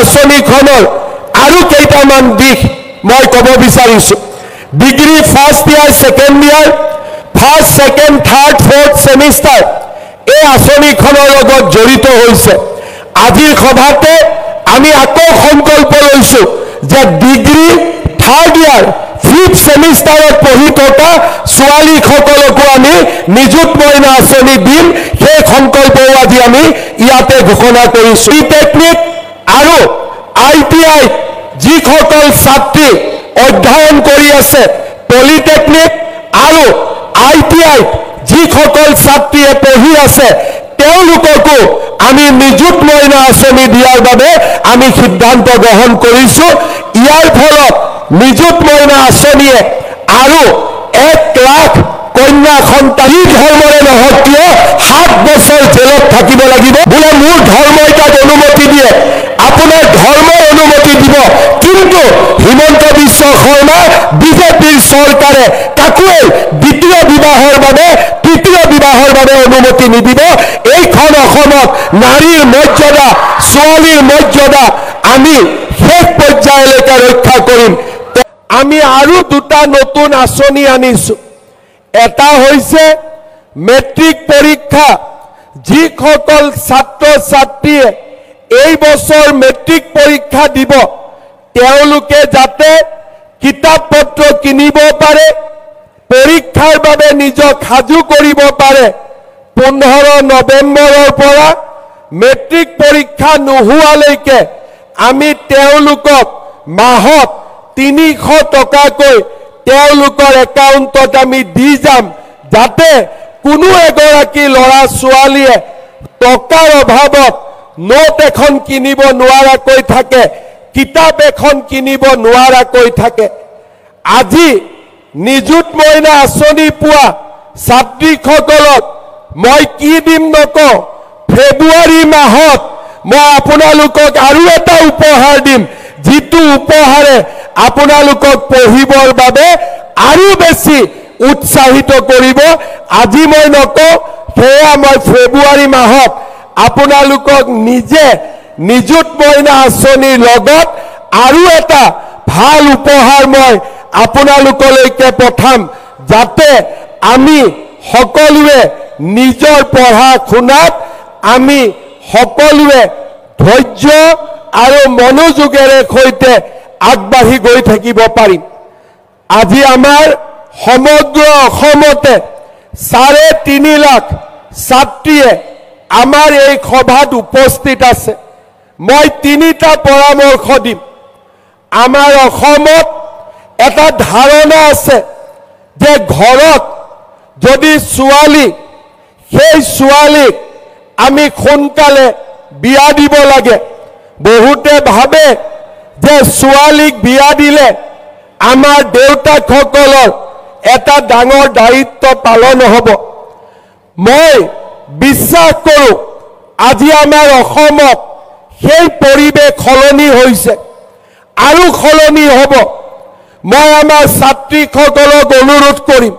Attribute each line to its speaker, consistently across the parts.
Speaker 1: আঁচনিখনৰ আৰু কেইটামান দিশ মই ক'ব বিচাৰিছোঁ। Degree first year second year first second third fourth semester এই আঁচনিখনৰ লগত জড়িত হৈছে। আজিৰ সভাতে আমি আকৌ সংকল্প লৈছোঁ যে ডিগ্ৰী থাৰ্ড ইয়াৰ ফিফ্থ ছেমিষ্টাৰত পঢ়ি থকা ছোৱালীসকলকো আমি নিযুত মইনা আঁচনি দিম। সেই সংকল্পও আজি আমি ইয়াতে ঘোষণা কৰিছোঁ। পলিটেকনিক আৰু ITI যিসকল ছাত্ৰী অধ্যয়ন কৰি আছে, পলিটেকনিক আৰু ITI যিসকল ছাত্ৰীয়ে পঢ়ি আছে, তেওঁলোককো আমি নিযুত মইনা আঁচনি দিয়াৰ বাবে আমি সিদ্ধান্ত গ্ৰহণ কৰিছোঁ। ইয়াৰ ফলত নিযুত মইনা আঁচনিয়ে আৰু 1 লাখ কন্যা সন্তান ধৰ্মৰে নহওক কিয় 7 বছৰ জেলত থাকিব লাগিব। বোলে মোৰ ধৰ্মই তাক অনুমতি দিয়ে, আপোনাৰ ধৰ্মৰ অনুমতি দিব, কিন্তু হিমন্ত বিশ্ব শৰ্মা বিজেপিৰ চৰকাৰে কাকোৱে দ্বিতীয় বিবাহৰ বাবে তৃতীয় বিবাহৰ বাবে অনুমতি নিদিব। এইখন অসমত নাৰীৰ মৰ্যাদা, ছোৱালীৰ মৰ্যাদা আমি শেষ পৰ্যায়লৈকে ৰক্ষা কৰিম। আমি আৰু দুটা নতুন আঁচনি আনিছোঁ। এটা হৈছে মেট্ৰিক পৰীক্ষা। যিসকল ছাত্ৰ ছাত্ৰীয়ে এই বছৰ মেট্ৰিক পৰীক্ষা দিব, তেওঁলোকে যাতে কিতাপ পত্ৰ কিনিব পাৰে, পৰীক্ষাৰ বাবে নিজক সাজু কৰিব পাৰে। 15 নৱেম্বৰৰ পৰা মেট্ৰিক পৰীক্ষা নোহোৱালৈকে আমি তেওঁলোকক মাহত 300 টকাকৈ তেওঁলোকৰ একাউণ্টত আমি দি যাম, যাতে কোনো এগৰাকী ল'ৰা ছোৱালীয়ে টকাৰ অভাৱত নোট এখন কিনিব নোৱাৰাকৈ থাকে, কিতাপ এখন কিনিব নোৱাৰাকৈ থাকে। আজি নিযুত মইনা আঁচনি পোৱা ছাত্ৰীসকলক মই কি দিম নকওঁ, ফেব্ৰুৱাৰী মাহত মই আপোনালোকক আৰু এটা উপহাৰ দিম, যিটো উপহাৰে আপোনালোকক পঢ়িবৰ বাবে আৰু বেছি উৎসাহিত কৰিব। আজি মই নকওঁ, সেয়া মই ফেব্ৰুৱাৰী মাহত আপোনালোকক নিজে নিযুত মইনা আঁচনিৰ লগত আৰু এটা ভাল উপহাৰ মই আপোনালোকলৈকে পঠাম, যাতে আমি সকলোৱে নিজৰ পঢ়া শুনাত আমি সকলোৱে ধৈৰ্য আৰু মনোযোগেৰে সৈতে আগবাঢ়ি গৈ থাকিব পাৰিম। আজি আমাৰ সমগ্ৰ অসমতে 3.5 লাখ ছাত্ৰীয়ে আমাৰ এই সভাত উপস্থিত আছে। মই 3টা পৰামৰ্শ দিম। আমাৰ অসমত এটা ধাৰণা আছে যে ঘৰত যদি ছোৱালী, সেই ছোৱালীক আমি সোনকালে বিয়া দিব লাগে। বহুতে ভাবে যে ছোৱালীক বিয়া দিলে আমাৰ দেউতাকসকলৰ এটা ডাঙৰ দায়িত্ব পালন হ'ব। মই বিশ্বাস কৰোঁ আজি আমাৰ অসমত সেই পৰিৱেশ সলনি হৈছে আৰু সলনি হ'ব। মই আমাৰ ছাত্ৰীসকলক অনুৰোধ কৰিম,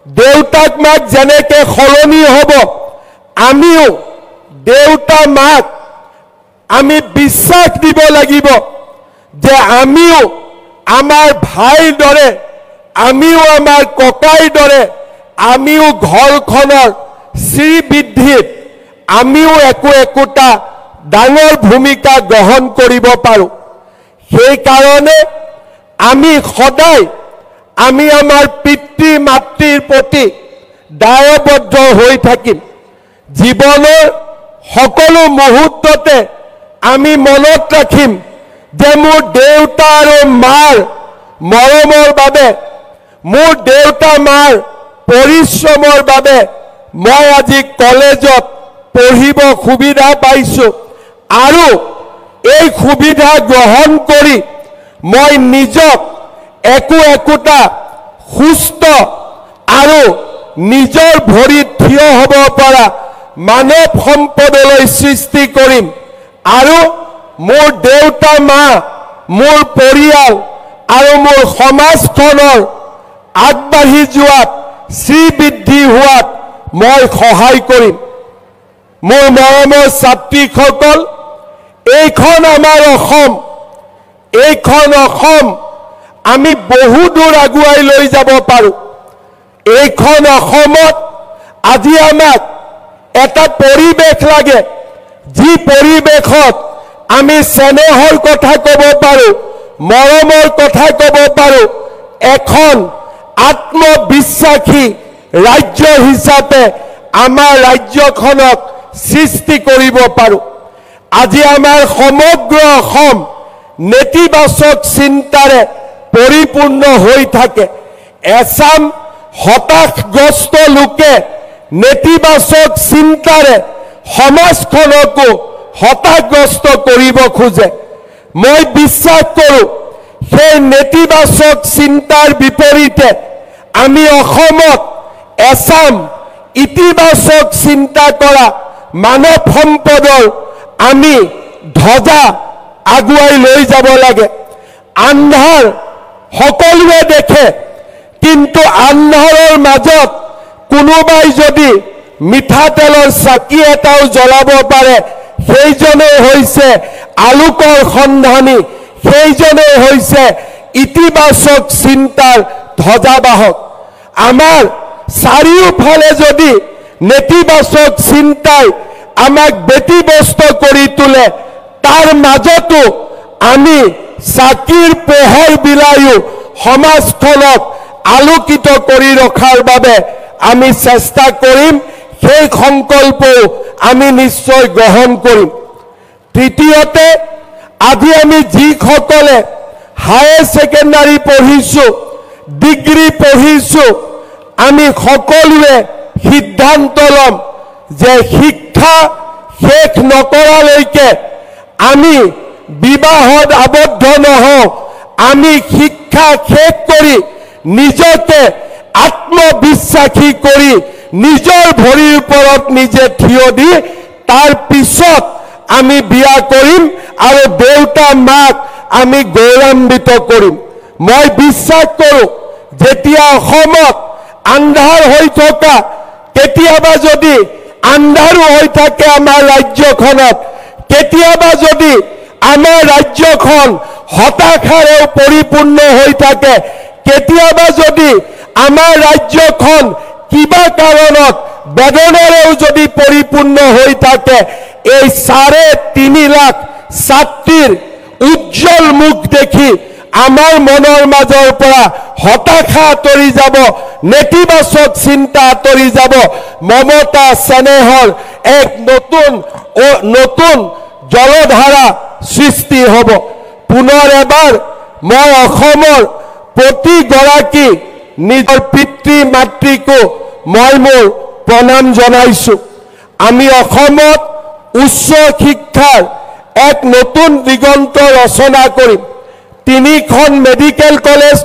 Speaker 1: দেউতাক মাক যেনেকৈ সলনি হ'ব, আমিও দেউতা মাক আমি বিশ্বাস দিব লাগিব যে আমিও আমাৰ ভাইৰ দৰে, আমিও আমাৰ ককাইৰ দৰে, আমিও ঘৰখনৰ শ্ৰীবৃদ্ধিত আমিও একোটা ডাঙৰ ভূমিকা গ্ৰহণ কৰিব পাৰোঁ। সেইকাৰণে আমি সদায় আমি আমাৰ পিতৃ মাতৃৰ প্ৰতি দায়বদ্ধ হৈ থাকিম। জীৱনৰ সকলো মুহূৰ্ততে আমি মনত ৰাখিম যে মোৰ দেউতা আৰু মাৰ মৰমৰ বাবে, মোৰ দেউতা মাৰ পৰিশ্ৰমৰ বাবে মই আজি কলেজত পঢ়িব সুবিধা পাইছোঁ, আৰু এই সুবিধা গ্ৰহণ কৰি মই নিজক একোটা সুস্থ আৰু নিজৰ ভৰিত থিয় হ'ব পৰা মানৱ সম্পদলৈ সৃষ্টি কৰিম। আৰু মোৰ দেউতা মা, মোৰ পৰিয়াল আৰু মোৰ সমাজখনৰ আগবাঢ়ি যোৱাত, শ্ৰীবৃদ্ধি হোৱাত মই সহায় কৰিম। মোৰ মৰমৰ ছাত্ৰীসকল, এইখন আমাৰ অসম, এইখন অসম আমি বহু দূৰ আগুৱাই লৈ যাব পাৰোঁ। এইখন অসমত আজি আমাক এটা পৰিৱেশ লাগে, যি পৰিৱেশত আমি স্নেহৰ কথা ক'ব পাৰোঁ, মৰমৰ কথা ক'ব পাৰোঁ, এখন আত্মবিশ্বাসী ৰাজ্য হিচাপে আমাৰ ৰাজ্যখনক সৃষ্টি কৰিব পাৰোঁ। আজি আমাৰ সমগ্ৰ অসম নেতিবাচক চিন্তাৰে পৰিপূৰ্ণ হৈ থাকে। এছাম হতাশগ্ৰস্ত লোকে নেতিবাচক চিন্তাৰে সমাজখনকো হতাশগ্ৰস্ত কৰিব খোজে। মই বিশ্বাস কৰোঁ সেই নেতিবাচক চিন্তাৰ বিপৰীতে আমি অসমত এছাম ইতিবাচক চিন্তা কৰা মানৱ সম্পদৰ আমি ধ্বজা আগুৱাই লৈ যাব লাগে। আন্ধাৰ সকলোৱে দেখে, কিন্তু আন্ধাৰৰ মাজত কোনোবাই যদি মিঠাতেলৰ চাকি এটাও জ্বলাব পাৰে, সেইজনেই হৈছে আলোকৰ সন্ধানী, সেইজনেই হৈছে ইতিবাচক চিন্তাৰ ধ্বজাবাহক। আমাৰ চাৰিওফালে যদি নেতিবাচক চিন্তাই আমাক ব্যতিব্যস্ত কৰি তোলে, তাৰ মাজতো আমি চাকিৰ পোহৰ বিলায়ো সমাজখনক আলোকিত কৰি ৰখাৰ বাবে আমি চেষ্টা কৰিম। সেই সংকল্পও আমি নিশ্চয় গ্ৰহণ কৰিম। তৃতীয়তে, আজি আমি যিসকলে হায়াৰ ছেকেণ্ডাৰী পঢ়িছোঁ, ডিগ্ৰী পঢ়িছোঁ, আমি সকলোৱে সিদ্ধান্ত ল'ম যে শিক্ষা শেষ নকৰালৈকে আমি বিবাহত আবদ্ধ নহওঁ। আমি শিক্ষা শেষ কৰি নিজকে আত্মবিশ্বাসী কৰি নিজৰ ভৰিৰ ওপৰত নিজে থিয় দি তাৰ পিছত আমি বিয়া কৰিম আৰু দেউতা মাক আমি গৌৰৱান্বিত কৰিম। মই বিশ্বাস কৰোঁ যেতিয়া অসমত আন্ধাৰ হৈ থকা, কেতিয়াবা যদি আন্ধাৰো হৈ থাকে আমাৰ ৰাজ্যখনত, কেতিয়াবা যদি আমাৰ ৰাজ্যখন হতাশাৰেও পৰিপূৰ্ণ হৈ থাকে, কেতিয়াবা যদি আমাৰ ৰাজ্যখন কিবা কাৰণত বেদনাৰেও যদি পৰিপূৰ্ণ হৈ থাকে, এই 3.5 লাখ ছাত্ৰীৰ উজ্জ্বল মুখ দেখি আমাৰ মনৰ মাজৰ পৰা হতাশা আঁতৰি যাব, নেতিবাচক চিন্তা আঁতৰি যাব, মমতা স্নেহৰ এক নতুন জলধাৰা সৃষ্টি হ'ব। পুনৰ এবাৰ মই অসমৰ প্ৰতিগৰাকী নিজৰ পিতৃ মাতৃকো মই মোৰ প্ৰণাম জনাইছোঁ। আমি অসমত উচ্চ শিক্ষাৰ এক নতুন দিগন্ত ৰচনা কৰিম। 3খন মেডিকেল কলেজ